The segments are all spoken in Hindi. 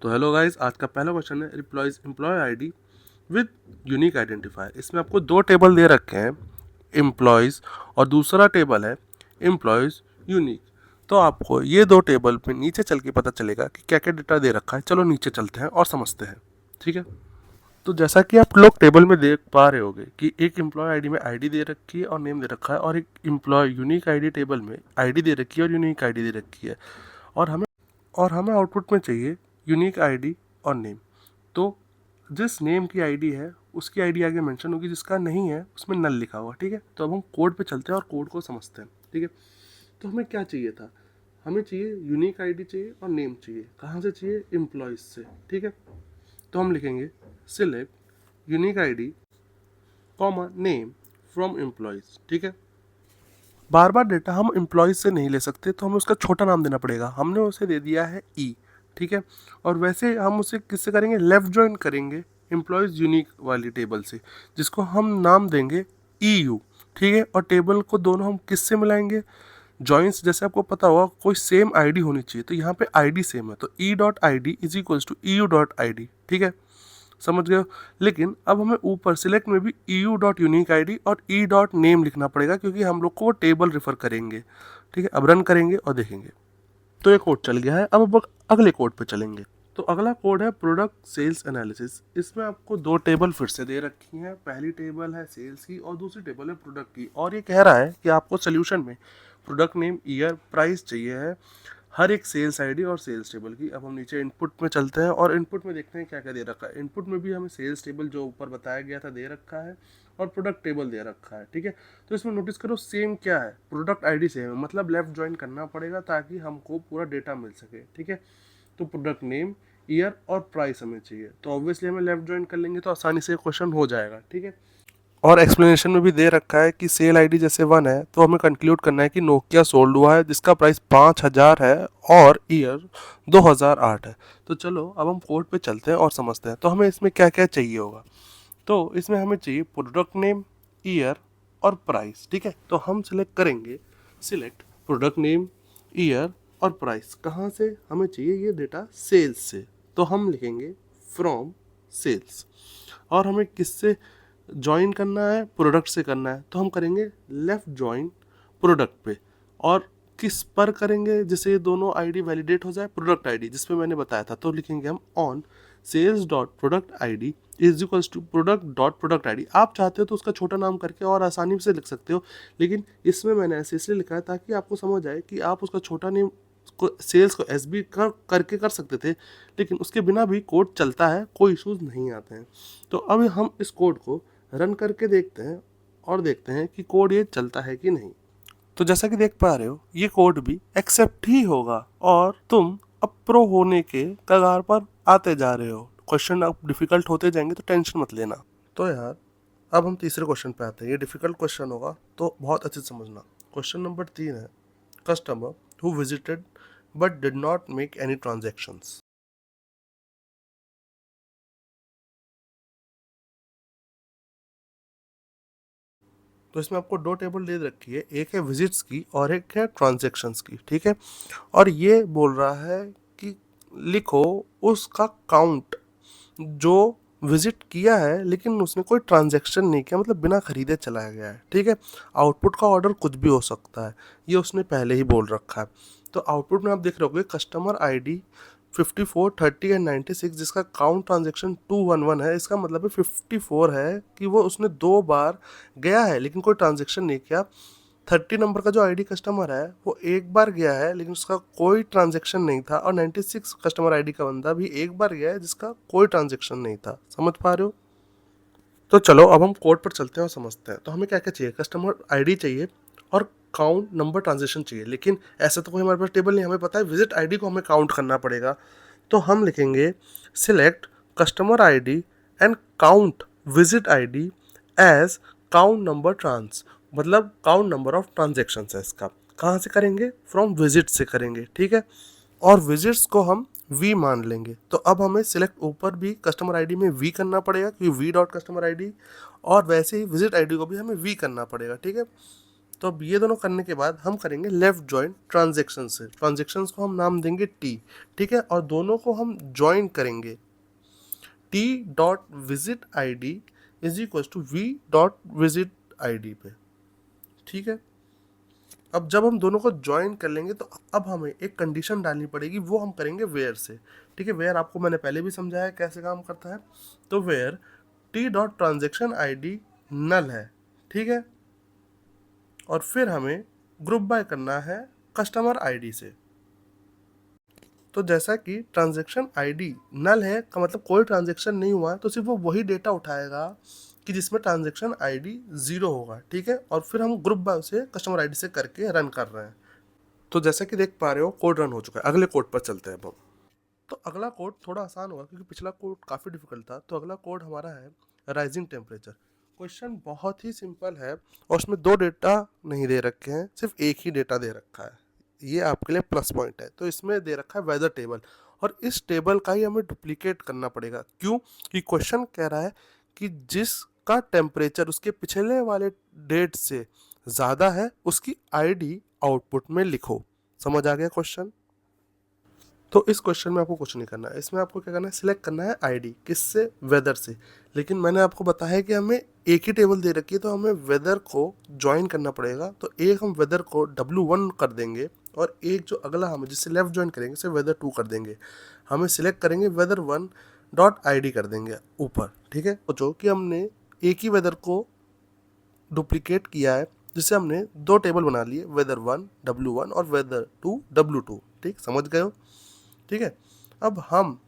तो हेलो गाइस, आज का पहला क्वेश्चन है employ ID with unique identifier. इसमें आपको दो टेबल दे रखे हैं, एम्प्लॉयज़ और दूसरा टेबल है एम्प्लॉयज़ यूनिक। तो आपको ये दो टेबल पे नीचे चल के पता चलेगा कि क्या क्या डेटा दे रखा है। चलो नीचे चलते हैं और समझते हैं, ठीक है। तो जैसा कि आप लोग टेबल में देख पा रहे होगे कि एक एम्प्लॉय आईडी में आईडी दे रखी है और नेम दे रखा है, और एक एम्प्लॉय यूनिक आईडी टेबल में आईडी दे रखी है और यूनिक आईडी दे रखी है। और हमें आउटपुट में चाहिए यूनिक आईडी और नेम। तो जिस नेम की आईडी है उसकी आईडी आगे मेंशन होगी, जिसका नहीं है उसमें नल लिखा हुआ, ठीक है। तो अब हम कोड पे चलते हैं और कोड को समझते हैं, ठीक है। तो हमें क्या चाहिए था, हमें चाहिए यूनिक आईडी चाहिए और नेम चाहिए। कहाँ से चाहिए? एम्प्लॉयज़ से, ठीक है। तो हम लिखेंगे select unique ID comma name from employees, ठीक है। बार बार डेटा हम एम्प्लॉयज़ से नहीं ले सकते, तो हमें उसका छोटा नाम देना पड़ेगा। हमने उसे दे दिया है ई, ठीक है। और वैसे हम उसे किससे करेंगे? लेफ्ट जॉइन करेंगे एम्प्लॉयज़ यूनिक वाली टेबल से, जिसको हम नाम देंगे ई यू, ठीक है। और टेबल को दोनों हम किससे मिलाएंगे? जॉइंस, जैसे आपको पता होगा कोई सेम आईडी होनी चाहिए, तो यहाँ पे आईडी सेम है, तो E dot I D is equals to E U dot I D, ठीक है। समझ गए हो? लेकिन अब हमें ऊपर सिलेक्ट में भी ई U dot unique I D और ई डॉट नेम लिखना पड़ेगा, क्योंकि हम लोग को वो टेबल रेफर करेंगे, ठीक है। अब रन करेंगे और देखेंगे तो ये कोड चल गया है। अब अगले कोड पे चलेंगे। तो अगला कोड है प्रोडक्ट सेल्स एनालिसिस। इसमें आपको दो टेबल फिर से दे रखी हैं। पहली टेबल है सेल्स की और दूसरी टेबल है प्रोडक्ट की। और ये कह रहा है कि आपको सोल्यूशन में प्रोडक्ट नेम, ईयर, प्राइस चाहिए है हर एक सेल्स आईडी और सेल्स टेबल की। अब हम नीचे इनपुट में चलते हैं और इनपुट में देखते हैं क्या क्या दे रखा है। इनपुट में भी हमें सेल्स टेबल जो ऊपर बताया गया था दे रखा है और प्रोडक्ट टेबल दे रखा है, ठीक है। तो इसमें नोटिस करो सेम क्या है, प्रोडक्ट आईडी सेम है, मतलब लेफ्ट ज्वाइन करना पड़ेगा ताकि हमको पूरा डेटा मिल सके, ठीक है। तो प्रोडक्ट नेम, ईयर और प्राइस हमें चाहिए, तो ऑब्वियसली हमें लेफ्ट ज्वाइन कर लेंगे तो आसानी से क्वेश्चन हो जाएगा, ठीक है। और एक्सप्लेनेशन में भी दे रखा है कि सेल आईडी जैसे 1 है तो हमें कंक्लूड करना है कि नोकिया सोल्ड हुआ है जिसका प्राइस 5000 है और ईयर 2008 है। तो चलो अब हम कोड पे चलते हैं और समझते हैं। तो हमें इसमें क्या क्या चाहिए होगा। तो इसमें हमें चाहिए प्रोडक्ट नेम, ईयर और प्राइस, ठीक है। तो हम सिलेक्ट करेंगे सिलेक्ट प्रोडक्ट नेम, ईयर और प्राइस। कहाँ से हमें चाहिए? ये डेटा सेल्स से, तो हम लिखेंगे फ्रॉम सेल्स। और हमें किससे ज्वाइन करना है? प्रोडक्ट से करना है, तो हम करेंगे लेफ्ट ज्वाइन प्रोडक्ट पे। और किस पर करेंगे जिससे ये दोनों आईडी वैलिडेट हो जाए? प्रोडक्ट आईडी, जिस पे मैंने बताया था। तो लिखेंगे हम on sales dot product ID is equals to product dot product ID. आप चाहते हो तो उसका छोटा नाम करके और आसानी से लिख सकते हो, लेकिन इसमें मैंने ऐसे इसलिए लिखा है ताकि आपको समझ आए कि आप उसका छोटा नेम को सेल्स को एस बी करके कर सकते थे, लेकिन उसके बिना भी कोड चलता है, कोई इशूज़ नहीं आते हैं। तो अब हम इस कोड को रन करके देखते हैं और देखते हैं कि कोड ये चलता है कि नहीं। तो जैसा कि देख पा रहे हो ये कोड भी एक्सेप्ट ही होगा और तुम अब प्रो होने के कगार पर आते जा रहे हो। क्वेश्चन अब डिफिकल्ट होते जाएंगे तो टेंशन मत लेना। तो यार अब हम तीसरे क्वेश्चन पे आते हैं। ये डिफिकल्ट क्वेश्चन होगा तो बहुत अच्छे से समझना। क्वेश्चन नंबर 3 है customer who visited but did not make any transactions. तो इसमें आपको दो टेबल दे रखी है, एक है विजिट्स की और एक है ट्रांजैक्शंस की, ठीक है। और ये बोल रहा है कि लिखो उसका काउंट जो विजिट किया है लेकिन उसने कोई ट्रांजैक्शन नहीं किया, मतलब बिना खरीदे चला गया है, ठीक है। आउटपुट का ऑर्डर कुछ भी हो सकता है, ये उसने पहले ही बोल रखा है। तो आउटपुट में आप देख रहे होगे कस्टमर आईडी 54, 30 एंड 96, जिसका काउंट ट्रांजेक्शन 211 है। इसका मतलब है 54 है कि वो उसने 2 बार गया है लेकिन कोई ट्रांजेक्शन नहीं किया। 30 नंबर का जो आईडी कस्टमर है वो एक बार गया है लेकिन उसका कोई ट्रांजेक्शन नहीं था, और 96 कस्टमर आईडी का बंदा भी एक बार गया है जिसका कोई ट्रांजेक्शन नहीं था। समझ पा रहे हो? तो चलो अब हम कोड पर चलते हैं और समझते हैं। तो हमें क्या क्या चाहिए? कस्टमर आईडी चाहिए और काउंट नंबर ट्रांजेक्शन चाहिए, लेकिन ऐसा तो कोई हमारे पास टेबल नहीं। हमें पता है विजिट आईडी को हमें काउंट करना पड़ेगा, तो हम लिखेंगे select customer ID and count visit ID as count number trans, मतलब काउंट नंबर ऑफ ट्रांजेक्शन है इसका। कहाँ से करेंगे? फ्रॉम विजिट से करेंगे, ठीक है। और विजिट्स को हम वी मान लेंगे। तो अब हमें सिलेक्ट ऊपर भी कस्टमर आईडी में वी करना पड़ेगा क्योंकि वी डॉट कस्टमर आईडी, और वैसे ही विजिट आईडी को भी हमें वी करना पड़ेगा, ठीक है। तो अब ये दोनों करने के बाद हम करेंगे लेफ्ट ज्वाइन ट्रांजेक्शन से। ट्रांजेक्शन्स को हम नाम देंगे टी, ठीक है, और दोनों को हम ज्वाइन करेंगे। T dot visit I D is equal to V dot visit I D पे, ठीक है। अब जब हम दोनों को ज्वाइन कर लेंगे तो अब हमें एक कंडीशन डालनी पड़ेगी, वो हम करेंगे वेयर से, ठीक है। वेयर आपको मैंने पहले भी समझाया कैसे काम करता है। तो where T dot transaction I D null है, ठीक है, और फिर हमें ग्रुप बाय करना है कस्टमर आईडी से। तो जैसा कि ट्रांजैक्शन आईडी नल है का मतलब कोई ट्रांजैक्शन नहीं हुआ, तो सिर्फ वो वही डेटा उठाएगा कि जिसमें ट्रांजैक्शन आईडी 0 होगा, ठीक है, और फिर हम ग्रुप बाय से कस्टमर आईडी से करके रन कर रहे हैं। तो जैसा कि देख पा रहे हो कोड रन हो चुका है। अगले कोड पर चलते हैं अब हम। तो अगला कोड थोड़ा आसान होगा क्योंकि पिछला कोड काफ़ी डिफिकल्ट था। तो अगला कोड हमारा है राइजिंग टेम्परेचर। क्वेश्चन बहुत ही सिंपल है और उसमें दो डेटा नहीं दे रखे हैं, सिर्फ एक ही डेटा दे रखा है। ये आपके लिए प्लस पॉइंट है। तो इसमें दे रखा है वेदर टेबल, और इस टेबल का ही हमें डुप्लीकेट करना पड़ेगा। क्यों? कि क्वेश्चन कह रहा है कि जिसका टेम्परेचर उसके पिछले वाले डेट से ज़्यादा है उसकी आईडी आउटपुट में लिखो। समझ आ गया क्वेश्चन? तो इस क्वेश्चन में आपको कुछ नहीं करना है। इसमें आपको क्या करना है, सिलेक्ट करना है आईडी, किससे? वेदर से। लेकिन मैंने आपको बताया कि हमें एक ही टेबल दे रखी है तो हमें वेदर को ज्वाइन करना पड़ेगा। तो एक हम वेदर को W1 कर देंगे और एक जो अगला हमें जिससे लेफ्ट ज्वाइन करेंगे उसे वेदर 2 कर देंगे। हमें सिलेक्ट करेंगे वेदर 1 डॉट आई कर देंगे ऊपर, ठीक है। तो जो कि हमने एक ही वेदर को डुप्लीकेट किया है, जिससे हमने दो टेबल बना लिए, वेदर 1 W1 और वेदर 2 W2। ठीक, समझ गए हो? ठीक है। अब हम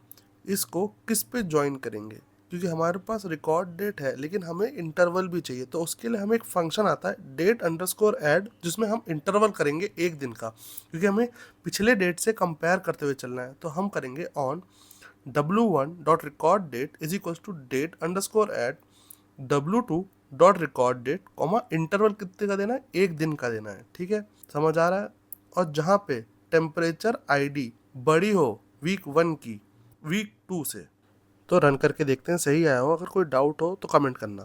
इसको किस पे ज्वाइन करेंगे, क्योंकि हमारे पास रिकॉर्ड डेट है लेकिन हमें इंटरवल भी चाहिए। तो उसके लिए हमें एक फंक्शन आता है डेट अंडरस्कोर ऐड, जिसमें हम इंटरवल करेंगे एक दिन का, क्योंकि हमें पिछले डेट से कंपेयर करते हुए चलना है। तो हम करेंगे on W1 dot record date is equal to date underscore add W2 dot record date comma interval कितने का देना है, एक दिन का देना है। ठीक है, समझ आ रहा है? और जहाँ पे टेम्परेचर आईडी बड़ी हो वीक 1 की वीक 2 से। तो रन करके देखते हैं सही आया हो। अगर कोई डाउट हो तो कमेंट करना।